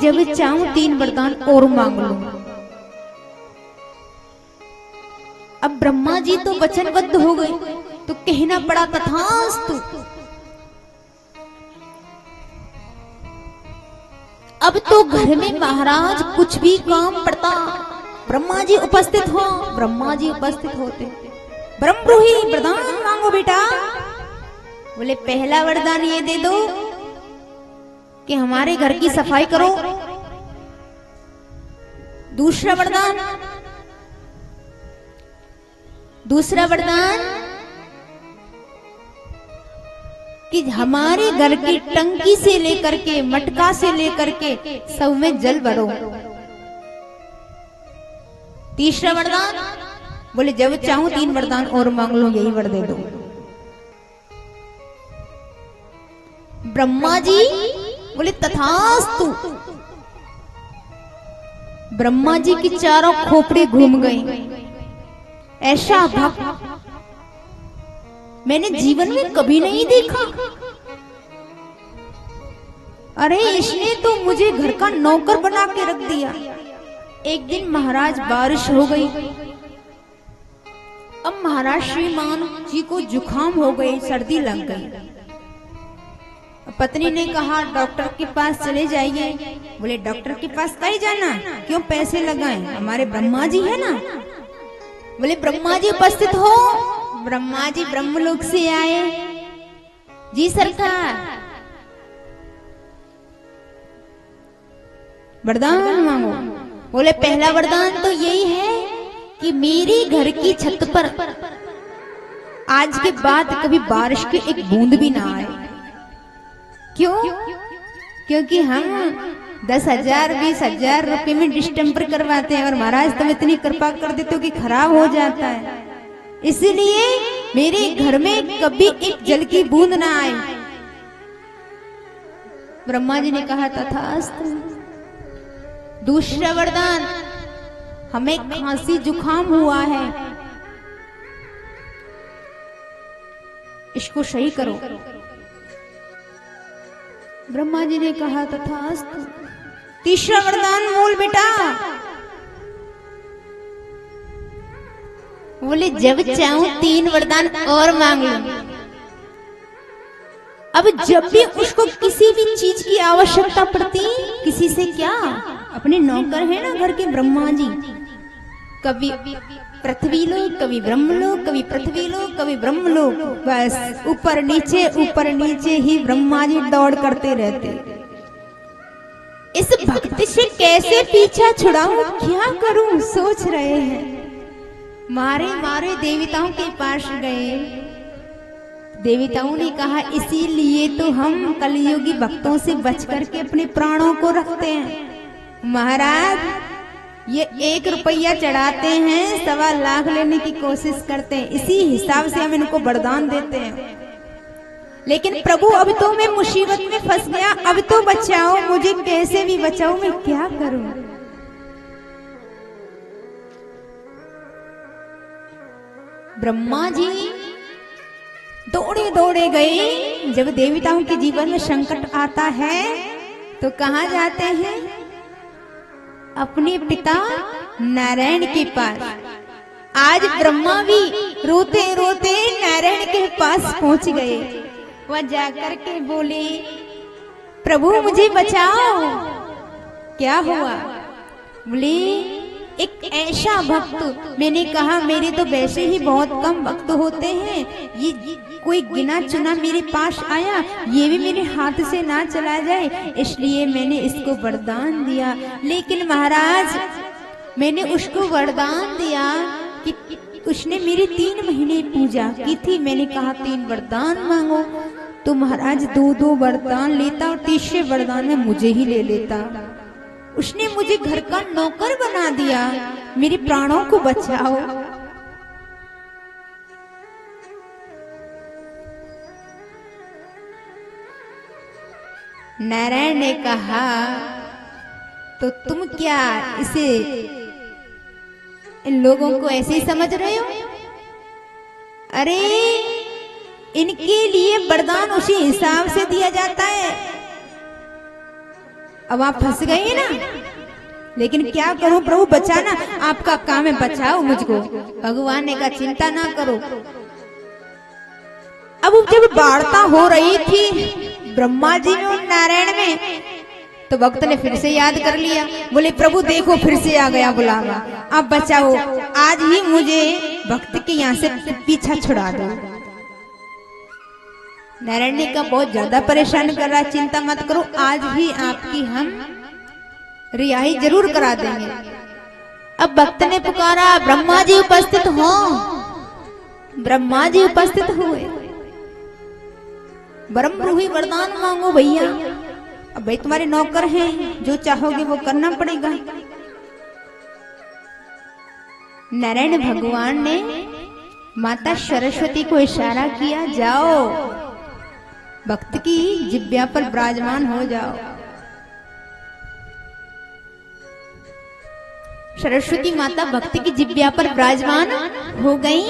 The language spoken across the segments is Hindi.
जब चाहूं 3 वरदान और मांग लूं। अब ब्रह्मा जी तो वचनबद्ध हो गए, तो कहना पड़ा तथास्तु। अब तो घर में महाराज कुछ भी काम पड़ता, ब्रह्मा जी उपस्थित हो, ब्रह्मा जी उपस्थित होते। ब्रह्मरूही वरदान मांगो बेटा। बोले पहला वरदान ये दे दो कि हमारे घर की सफाई करो। दूसरा वरदान कि हमारे घर की टंकी से लेकर के मटका से लेकर के सब में जल भरो। तीसरा वरदान बोले जब चाहूं 3 वरदान और मांग लो, यही वर दे दो। ब्रह्मा जी बोले तथास्तु। ब्रह्मा जी की चारों खोपड़ी घूम गई। ऐसा भक्त मैंने जीवन में कभी नहीं देखा। अरे इसने तो मुझे घर का नौकर बना के रख दिया। एक दिन महाराज बारिश हो गई। अब महाराज श्रीमान जी को जुकाम हो गई, सर्दी लग गई। पत्नी ने कहा डॉक्टर के पास चले जाइए। बोले डॉक्टर के पास कहीं जाना, क्यों पैसे लगाएं, हमारे ब्रह्मा जी है ना। बोले ब्रह्मा जी उपस्थित हो। ब्रह्मा जी ब्रह्मलोक से आए। जी सरकार, वरदान मांगो। बोले पहला वरदान तो यही है कि मेरी घर की छत पर आज के बाद कभी बारिश की एक बूंद भी ना आए। क्यों? क्योंकि हम 10,000 20,000 रुपए में डिस्टेम्पर करवाते हैं और महाराज तुम इतनी कृपा कर देते हो कि खराब हो जाता है। इसलिए मेरे घर में कभी एक जल की बूंद ना आए। ब्रह्मा जी ने कहा तथास्तु। दूसरा वरदान, हमें खांसी जुकाम हुआ है, इसको सही करो। ब्रह्मा जी ने कहा तथास्तु। तीसरा वरदान बोल बेटा। बोले जब चाहूं 3 वरदान और मांग लो। अब जब भी उसको किसी भी चीज की आवश्यकता पड़ती, किसी से क्या, अपने नौकर है ना घर के ब्रह्मा जी, कभी पृथ्वी लोक, कभी ब्रह्मलोक, कभी पृथ्वी लोक, कभी ब्रह्मलोक, बस ऊपर नीचे ही ब्रह्मा जी दौड़ करते रहते। इस भक्ति से कैसे पीछा छुड़ाऊं, क्या करूं, सोच रहे हैं। मारे देवताओं के पास गए। देवताओं ने कहा इसीलिए तो हम कलियुगी भक्तों से बच करके अपने प्राणों को रखते हैं। महाराज ये 1 रुपया चढ़ाते हैं, 1.25 लाख लेने की कोशिश करते हैं, इसी हिसाब से हम इनको वरदान देते हैं। लेकिन प्रभु अब तो मैं मुसीबत में फंस गया, अब तो बचाओ मुझे, कैसे भी बचाओ, मैं क्या करूं। ब्रह्मा जी दौड़े गए। जब देवताओं के जीवन में संकट आता है तो कहाँ जाते हैं? अपने पिता नारायण के पास। आज ब्रह्मा भी रोते रोते नारायण के पास पहुंच गए। वह जाकर के बोले प्रभु मुझे बचाओ। क्या हुआ? बोले एक ऐसा भक्त, मैंने कहा मेरे तो वैसे ही बहुत कम भक्त होते हैं, ये कोई गिना चुना मेरे पास आया, ये भी मेरे हाथ से ना चला जाए, इसलिए मैंने इसको वरदान दिया। लेकिन महाराज मैंने उसको वरदान दिया कि उसने मेरी 3 महीने पूजा की थी। मैंने कहा 3 वरदान मांगो, तो महाराज 2-2 वरदान लेता और तीसरे वरदान में मुझे ही ले लेता। उसने मुझे घर का नौकर बना दिया। मेरे प्राणों को बचाओ। नारायण ने कहा तो तुम क्या इसे इन लोगों को ऐसे ही समझ रहे हो? अरे इनके लिए वरदान उसी हिसाब से दिया जाता है। अब आप फंस गए ना, लेकिन क्या करूं प्रभु, बचाना आपका काम है, बचाओ मुझको। भगवान ने कहा चिंता ना करो। अब जब वार्ता हो रही थी ब्रह्मा जी में और नारायण में, तो भक्त ने फिर से याद कर लिया, बोले प्रभु देखो फिर से आ गया बुलावा, अब बचाओ, आज ही मुझे भक्त के यहाँ से पीछा छुड़ा दो। नारायण ने कहा बहुत ज्यादा परेशान कर रहा है, चिंता मत करो, आज ही आपकी हम रिहाई जरूर करा देंगे। अब भक्त ने पुकारा ब्रह्मा जी उपस्थित हो। ब्रह्मा जी उपस्थित हुए, वरम ब्रूहि वरदान मांगो भैया। अब भाई तुम्हारे नौकर हैं, जो चाहोगे वो करना पड़ेगा। नारायण भगवान ने माता सरस्वती को इशारा किया, जाओ भक्त की जिब्या पर विराजमान हो जाओ। सरस्वती माता भक्त की जिब्या पर विराजमान हो गई।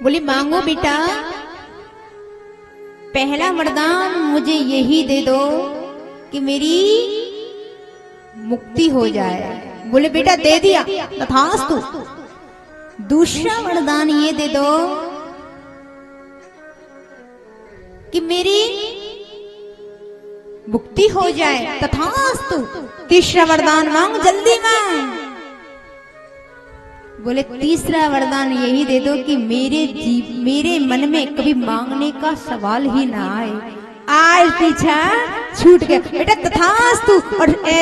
बोली मांगो बेटा, पहला वरदान मुझे यही दे दो कि मेरी मुक्ति हो जाए। बोले बेटा दे दिया, तथास्तु। दूसरा वरदान ये दे दो कि मेरी मुक्ति हो जाए, तथास्तु। तीसरा वरदान मांग, जल्दी मांग। बोले तीसरा वरदान यही दे दो कि मेरे मन में कभी मांगने का सवाल ही ना आए। आज पीछा छूट गया बेटा, तथास्तु। और